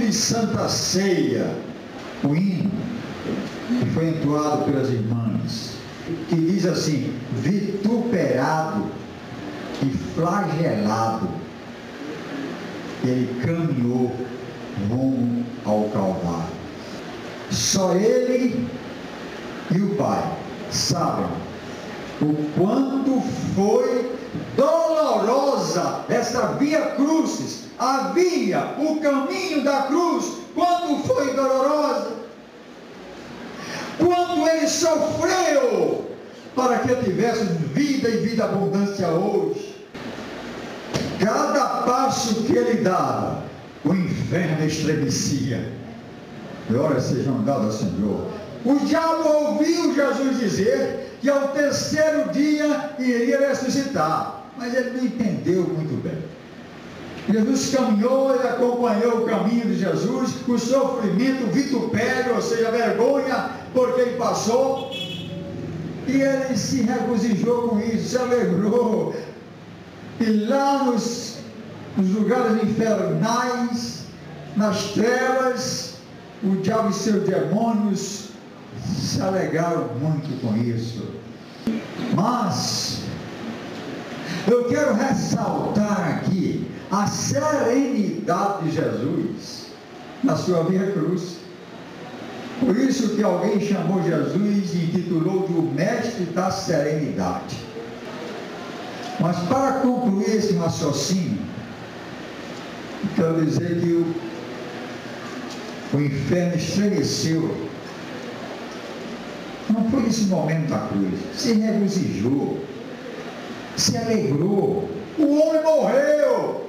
de Santa Ceia, o hino que foi entoado pelas irmãs, que diz assim: vituperado e flagelado, ele caminhou rumo ao Calvário. Só ele e o Pai sabem o quanto foi dolorosa essa via crucis, a via, o caminho da cruz, quanto foi dolorosa, quanto ele sofreu para que tivéssemos vida e vida abundância hoje. Cada passo que ele dava, o inferno estremecia. Glória seja dada ao Senhor. O diabo ouviu Jesus dizer que ao terceiro dia iria ressuscitar, mas ele não entendeu muito bem. Jesus caminhou, ele acompanhou o caminho de Jesus, o sofrimento, o vitupério, ou seja, a vergonha, porque ele passou, e ele se regozijou com isso, se alegrou. E lá nos lugares infernais, nas trevas, o diabo e seus demônios se alegraram muito com isso. Mas eu quero ressaltar aqui a serenidade de Jesus na sua via cruz. Por isso que alguém chamou Jesus e intitulou de o mestre da serenidade. Mas para concluir esse raciocínio, quero dizer que o inferno estremeceu. Não foi nesse momento da cruz, se regozijou, se alegrou. O homem morreu.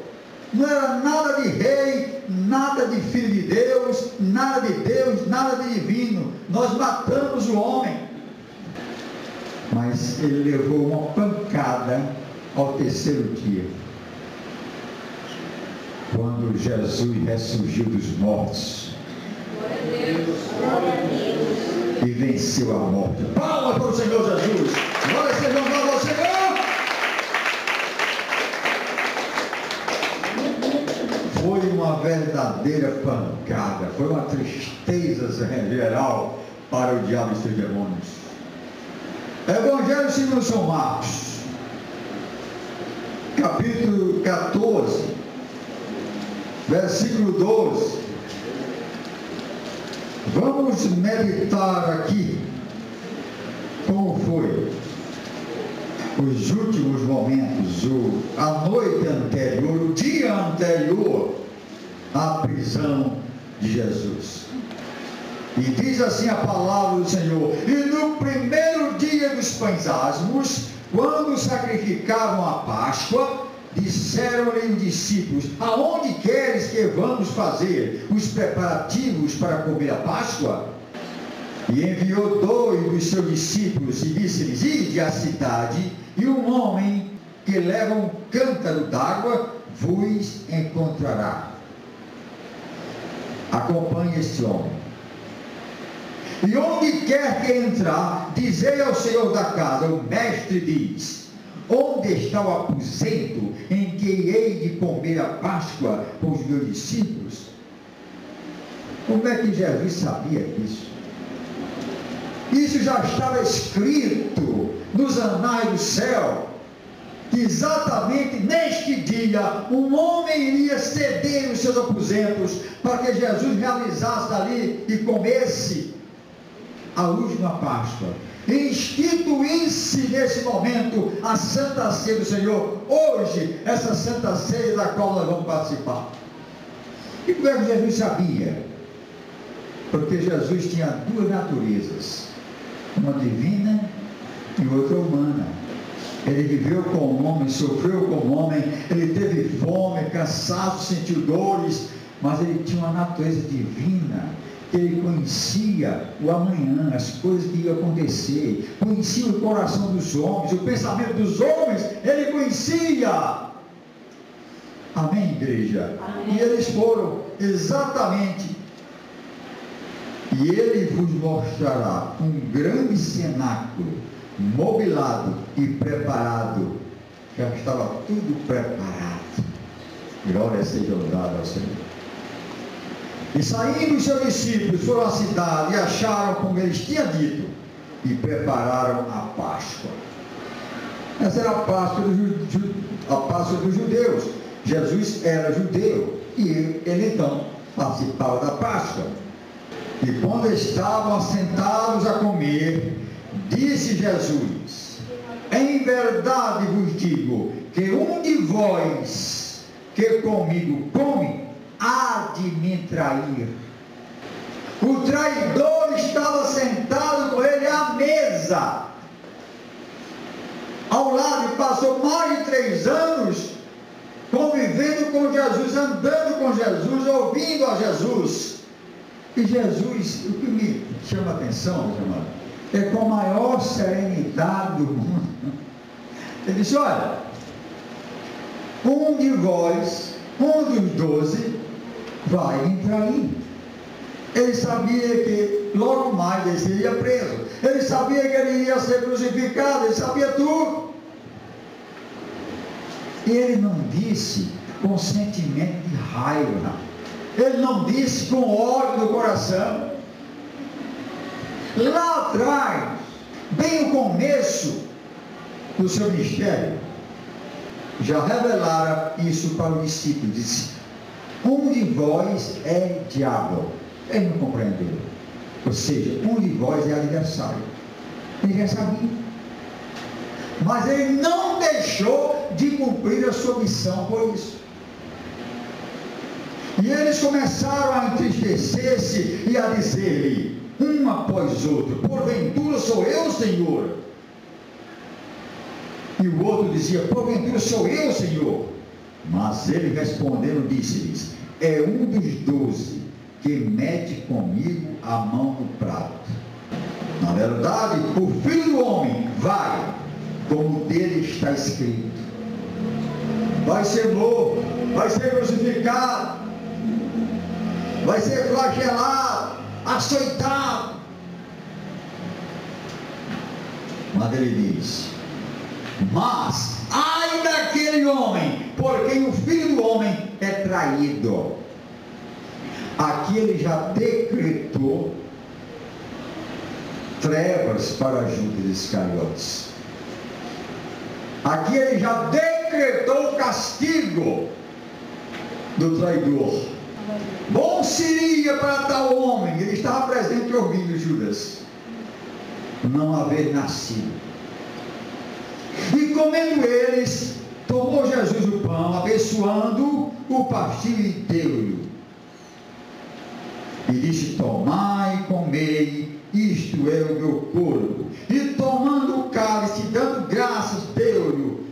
Não era nada de rei, nada de filho de Deus, nada de Deus, nada de divino. Nós matamos o homem. Mas ele levou uma pancada ao terceiro dia, quando Jesus ressurgiu dos mortos e venceu a morte. Palmas para o Senhor Jesus. Glória seja dada ao Senhor. Foi uma verdadeira pancada, foi uma tristeza geral para o diabo e seus demônios. Evangelho segundo São Marcos, capítulo 14, versículo 12. Vamos meditar aqui como foi os últimos momentos, a noite anterior, o dia anterior à prisão de Jesus. E diz assim a palavra do Senhor: e no primeiro dia dos pães asmos, quando sacrificavam a Páscoa, disseram-lhe os discípulos: aonde queres que vamos fazer os preparativos para comer a Páscoa? E enviou 2 dos seus discípulos e disse-lhes: ide à cidade, e um homem que leva um cântaro d'água vos encontrará. Acompanhe este homem. E onde quer que entrar, dizei ao Senhor da casa: o mestre diz, onde está o aposento em que hei de comer a Páscoa com os meus discípulos? Como é que Jesus sabia disso? Isso já estava escrito nos anais do céu, que exatamente neste dia um homem iria ceder os seus aposentos para que Jesus realizasse ali e comesse a última Páscoa, e instituísse nesse momento a Santa Ceia do Senhor. Hoje, essa Santa Ceia da qual nós vamos participar. E como é que Jesus sabia? Porque Jesus tinha 2 naturezas, uma divina e outra humana. Ele viveu como homem, sofreu como homem, ele teve fome, cansaço, sentiu dores, mas ele tinha uma natureza divina. Ele conhecia o amanhã, as coisas que iam acontecer, conhecia o coração dos homens, o pensamento dos homens, ele conhecia. Amém, igreja? Amém. E eles foram exatamente. E ele vos mostrará um grande cenáculo, mobilado e preparado. Já estava tudo preparado. Glória seja dada ao Senhor. E saindo os seus discípulos, foram à cidade e acharam como eles tinham dito, e prepararam a Páscoa. Essa era a Páscoa dos judeus. Jesus era judeu e ele então participava da Páscoa. E quando estavam assentados a comer, disse Jesus: em verdade vos digo que um de vós que comigo come, há de me trair. O traidor estava sentado com ele à mesa, ao lado, e passou mais de 3 anos convivendo com Jesus, andando com Jesus, ouvindo a Jesus. E Jesus, o que me chama a atenção, meus amados, é com a maior serenidade do mundo. Ele disse: olha, um de vós, um dos 12, vai me trair. Ele sabia que logo mais ele seria preso. Ele sabia que ele ia ser crucificado. Ele sabia tudo. E ele não disse com sentimento de raiva. Ele não disse com ódio no coração. Lá atrás, bem no começo do seu ministério, já revelaram isso para o discípulo. Disse: um de vós é diabo. Ele não compreendeu. Ou seja, um de vós é adversário. Ele já sabia. Mas ele não deixou de cumprir a sua missão por isso. E eles começaram a entristecer-se e a dizer-lhe, um após outro: porventura sou eu, Senhor? E o outro dizia: porventura sou eu, Senhor? Mas ele respondendo disse-lhes: é um dos 12 que mete comigo a mão no prato. Na verdade, o Filho do Homem vai, como dele está escrito. Vai ser morto, vai ser crucificado, vai ser flagelado, açoitado. Mas ele diz: mas ai daquele homem por quem o Filho do Homem é traído. Aqui ele já decretou trevas para Judas Iscariotes. Aqui ele já decretou o castigo do traidor. Bom seria para tal homem, ele estava presente ouvindo Judas, não haver nascido. E comendo eles, tomou Jesus o pão, abençoando, o partiu e deu-lhe. E disse: tomai e comei, isto é o meu corpo. E tomando o cálice, dando graças, deu-lhe,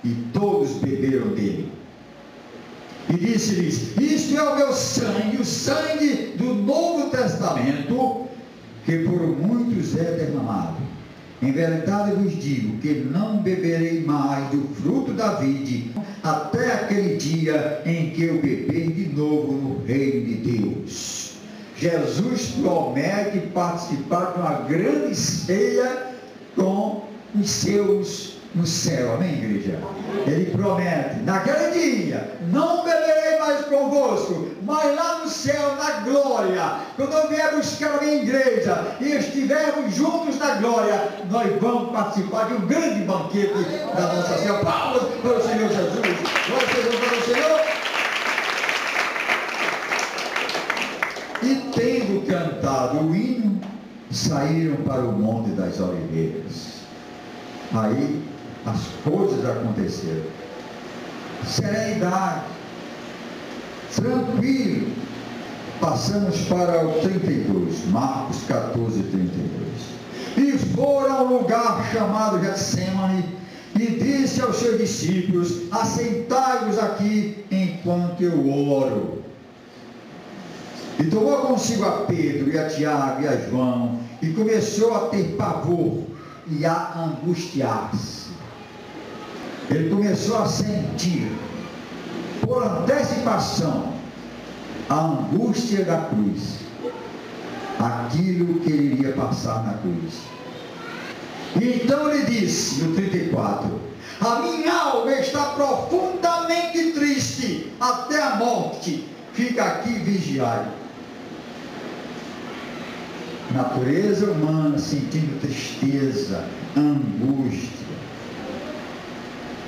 e todos beberam dele. E disse-lhes: isto é o meu sangue, o sangue do Novo Testamento, que por muitos é derramado. Em verdade vos digo que não beberei mais do fruto da vide, até aquele dia em que eu beber de novo no reino de Deus. Jesus promete participar de uma grande ceia com os seus no céu. Amém, igreja? Ele promete: naquele dia não beberei mais convosco, mas lá no céu, na glória, quando eu vier buscar a minha igreja e estivermos juntos na glória, nós vamos participar de um grande banquete da nossa Senhora. Palmas para o Senhor Jesus. Glória seja para o Senhor. E tendo cantado o hino, saíram para o Monte das Oliveiras. Aí as coisas aconteceram. Serenidade, tranquilo. Passamos para o 32, Marcos 14, 32. E foram ao lugar chamado Getsêmani, e disse aos seus discípulos: assentai-vos aqui enquanto eu oro. E tomou consigo a Pedro e a Tiago e a João, e começou a ter pavor e a angustiar-se. Ele começou a sentir, por antecipação, a angústia da cruz, aquilo que ele iria passar na cruz. E então ele disse, no 34, a minha alma está profundamente triste até a morte, fica aqui vigiai. natureza humana, sentindo tristeza, angústia.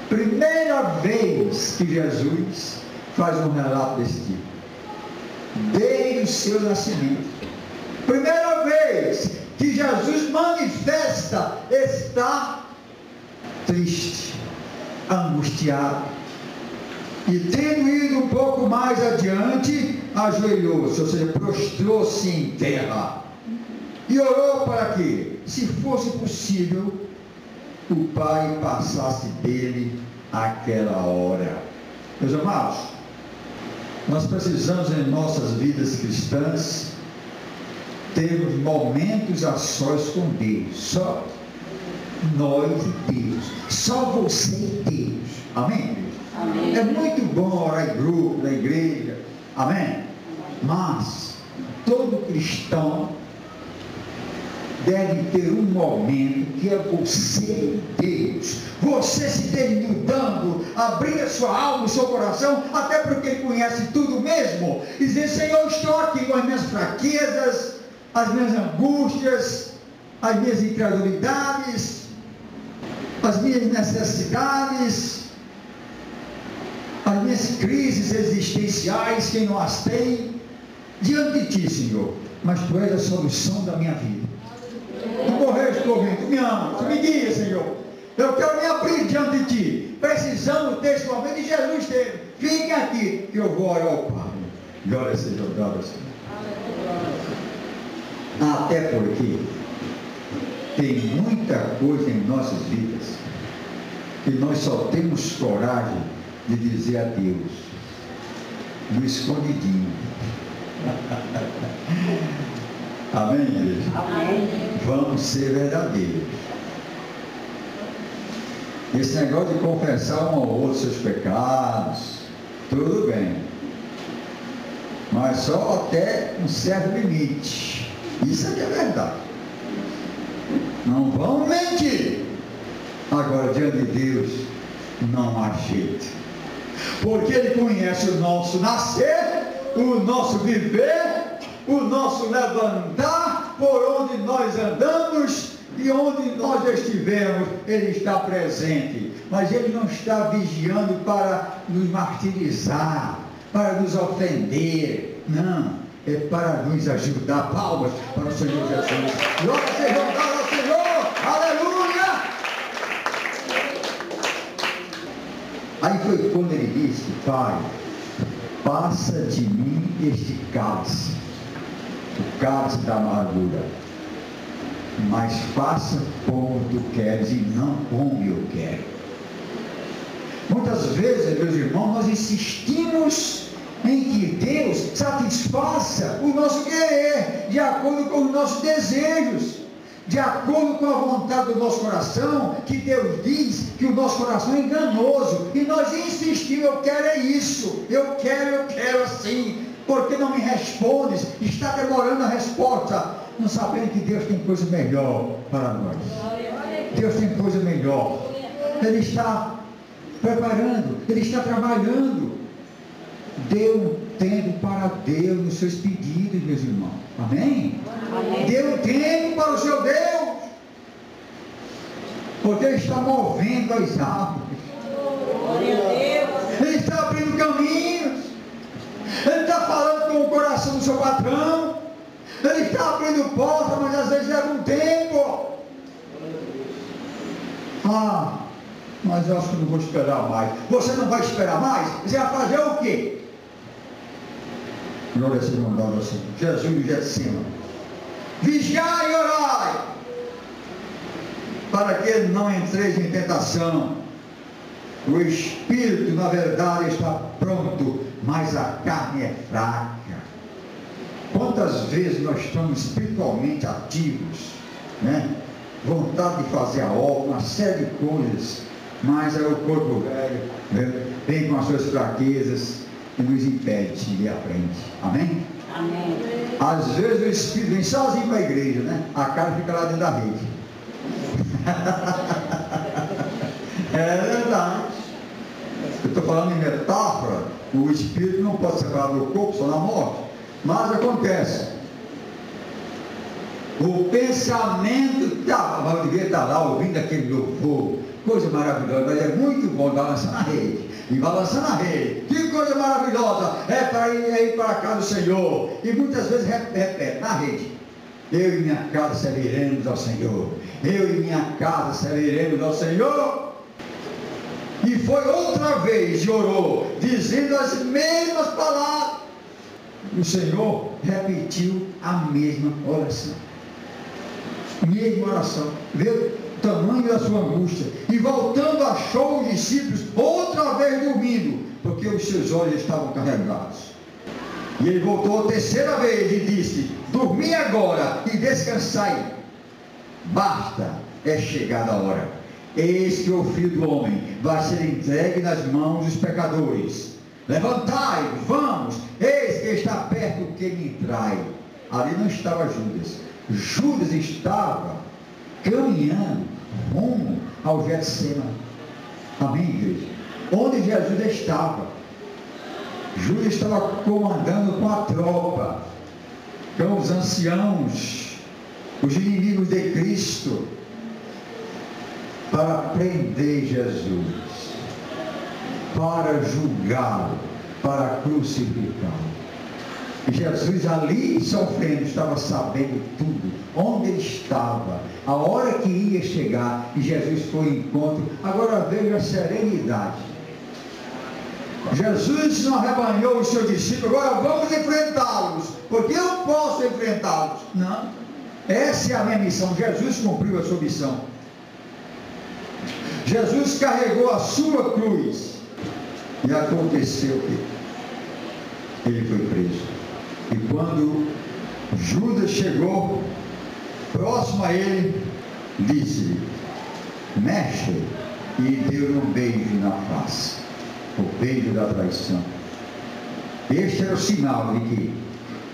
Primeira vez que Jesus faz um relato desse tipo, desde o seu nascimento. Primeira vez que Jesus manifesta estar triste, angustiado. E tendo ido um pouco mais adiante, ajoelhou-se, ou seja, prostrou-se em terra. E orou para que, se fosse possível, o Pai passasse dele aquela hora. Meus amados, nós precisamos em nossas vidas cristãs termos momentos a sós com Deus. Só nós e Deus. Só você e Deus. Amém? Amém. É muito bom orar em grupo, na igreja. Amém? Mas todo cristão deve ter um momento que é você e Deus. Você se desnudando, abrindo a sua alma, o seu coração, até porque Ele conhece tudo mesmo. E dizer: Senhor, estou aqui com as minhas fraquezas, as minhas angústias, as minhas incredulidades, as minhas necessidades, as minhas crises existenciais, quem não as tem, diante de Ti, Senhor. Mas Tu és a solução da minha vida. Tu morreste por mim, Tu me amas, Tu me guia, Senhor. Eu quero me abrir diante de Ti. Precisamos desse momento, e Jesus teve. Fiquem aqui, que eu vou orar ao Pai. Glória seja dada, Senhor. Até porque tem muita coisa em nossas vidas que nós só temos coragem de dizer a Deus no escondidinho. Amém, igreja? Amém. Vamos ser verdadeiros. Esse negócio de confessar um ao outro seus pecados, tudo bem, mas só até um certo limite. Isso é que é verdade. Não vamos mentir. Agora, diante de Deus, não há jeito, porque Ele conhece o nosso nascer, o nosso viver, o nosso levantar, por onde nós andamos e onde nós estivermos. Ele está presente, mas Ele não está vigiando para nos martirizar, para nos ofender. Não, é para nos ajudar. Palmas para o Senhor Jesus. Glória seja dada ao Senhor. Aleluia. Aí foi quando Ele disse: Pai, passa de mim este cálice, o cálice da amargura, mas faça como Tu queres e não como eu quero. Muitas vezes, meus irmãos, nós insistimos em que Deus satisfaça o nosso querer, de acordo com os nossos desejos, de acordo com a vontade do nosso coração, que Deus diz que o nosso coração é enganoso, e nós insistimos: eu quero é isso, eu quero assim. Porque não me respondes? Está demorando a resposta, não sabendo que Deus tem coisa melhor para nós. Deus tem coisa melhor. Ele está preparando, Ele está trabalhando. Dê um tempo para Deus nos seus pedidos, meus irmãos. Amém? Amém. Dê um tempo para o seu Deus, porque Ele está movendo as árvores. Ele está abrindo caminhos. Ele está falando com o coração do seu patrão. Ele está abrindo portas, mas às vezes leva um tempo. Mas eu acho que não vou esperar mais. Você não vai esperar mais? Você vai fazer o quê? Glória seja dada ao Senhor. Jesus do Getsemane: vigiai e orai, para que não entreis em tentação. O espírito, na verdade, está pronto, mas a carne é fraca. Quantas vezes nós estamos espiritualmente ativos, né? Vontade de fazer a obra, uma série de coisas, mas aí o corpo velho, né, vem com as suas fraquezas e nos impede de ir à frente. Amém? Amém. Às vezes o espírito vem sozinho para a igreja, né? A cara fica lá dentro da rede. É verdade. Eu estou falando em metáfora. O espírito não pode separar do corpo, só na morte. Mas acontece. O pensamento estava, eu devia estar lá ouvindo aquele louvor, coisa maravilhosa, mas é muito bom balançar na rede. E balançar na rede, que coisa maravilhosa, é para ir para a casa do Senhor. E muitas vezes repete, na rede: eu e minha casa serviremos ao Senhor. Eu e minha casa serviremos ao Senhor. E foi outra vez e orou, dizendo as mesmas palavras. O Senhor repetiu a mesma oração. Mesma oração. Vê o tamanho da sua angústia. E voltando, achou os discípulos outra vez dormindo, porque os seus olhos estavam carregados. E ele voltou a terceira vez e disse: dormi agora e descansai. Basta, é chegada a hora. Eis que o Filho do Homem vai ser entregue nas mãos dos pecadores. Levantai-vos, vamos, eis que está perto quem me trai. Ali não estava Judas. Judas estava caminhando rumo ao Getsemane. Amém, igreja? Onde Jesus estava. Judas estava comandando com a tropa, com os anciãos, os inimigos de Cristo, para prender Jesus, para julgá-lo, para crucificá-lo. E Jesus ali sofrendo, estava sabendo tudo, onde ele estava, a hora que ia chegar, e Jesus foi ao encontro. Agora veja a serenidade. Jesus não arrebanhou os seus discípulos: agora vamos enfrentá-los, porque eu posso enfrentá-los. Não, essa é a minha missão. Jesus cumpriu a sua missão. Jesus carregou a sua cruz, e aconteceu que ele foi preso. E quando Judas chegou próximo a ele, disse-lhe: mestre, e deu-lhe um beijo na face, o beijo da traição. Este era o sinal de que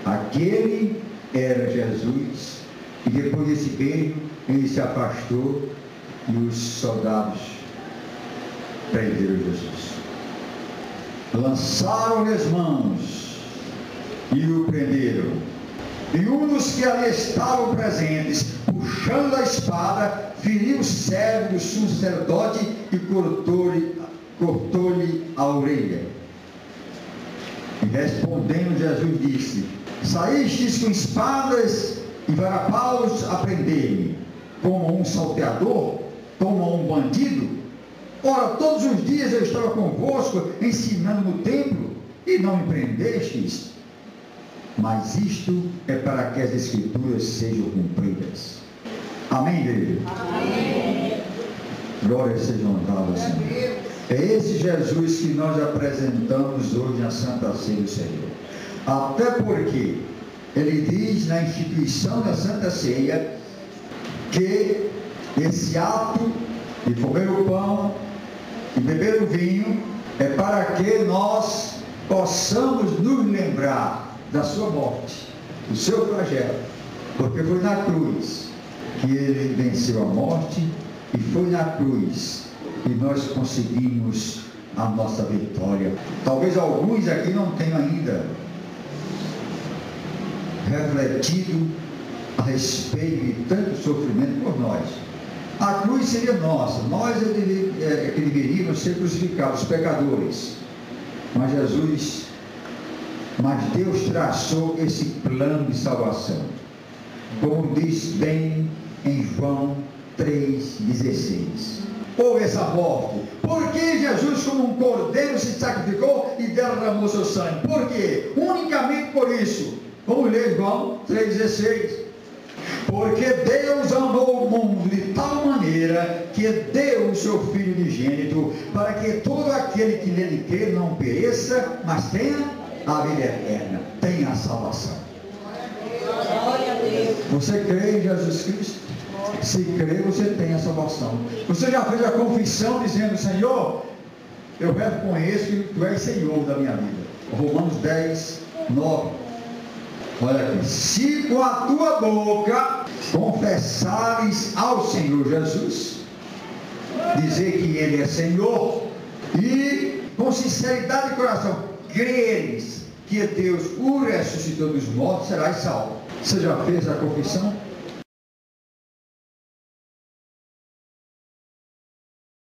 aquele era Jesus. E depois desse beijo, ele se afastou e os soldados prenderam Jesus. Lançaram-lhe as mãos e o prenderam. E um dos que ali estavam presentes, puxando a espada, feriu o servo do sacerdote e cortou-lhe a orelha. E respondendo, Jesus disse: saístes com espadas e varapaus a prender-me, como um salteador, como um bandido? Ora, todos os dias eu estava convosco, ensinando no templo, e não me prendestes. Mas isto é para que as Escrituras sejam cumpridas. Amém, igreja? Amém. Glórias sejam dadas, Senhor. É esse Jesus que nós apresentamos hoje na Santa Ceia do Senhor. Até porque ele diz na instituição da Santa Ceia que esse ato de comer o pão e beber o vinho é para que nós possamos nos lembrar da sua morte, do seu flagelo, porque foi na cruz que ele venceu a morte, e foi na cruz que nós conseguimos a nossa vitória. Talvez alguns aqui não tenham ainda refletido a respeito de tanto sofrimento por nós. A cruz seria nossa, nós é que deveríamos ser crucificados, os pecadores. Mas Deus traçou esse plano de salvação, como diz bem em João 3,16. Houve essa morte, porque Jesus, como um cordeiro, se sacrificou e derramou seu sangue. Por quê? Unicamente por isso. Vamos ler João 3,16. Porque Deus amou o mundo de tal maneira que deu o seu Filho unigênito, para que todo aquele que nele crê não pereça, mas tenha a vida eterna, tenha a salvação. Você crê em Jesus Cristo? Se crê, você tem a salvação. Você já fez a confissão dizendo: Senhor, eu reconheço que tu és Senhor da minha vida. Romanos 10, 9. Olha aqui: se com a tua boca confessares ao Senhor Jesus, dizer que Ele é Senhor, e com sinceridade de coração creres que Deus o ressuscitou dos mortos, serás salvo. Você já fez a confissão?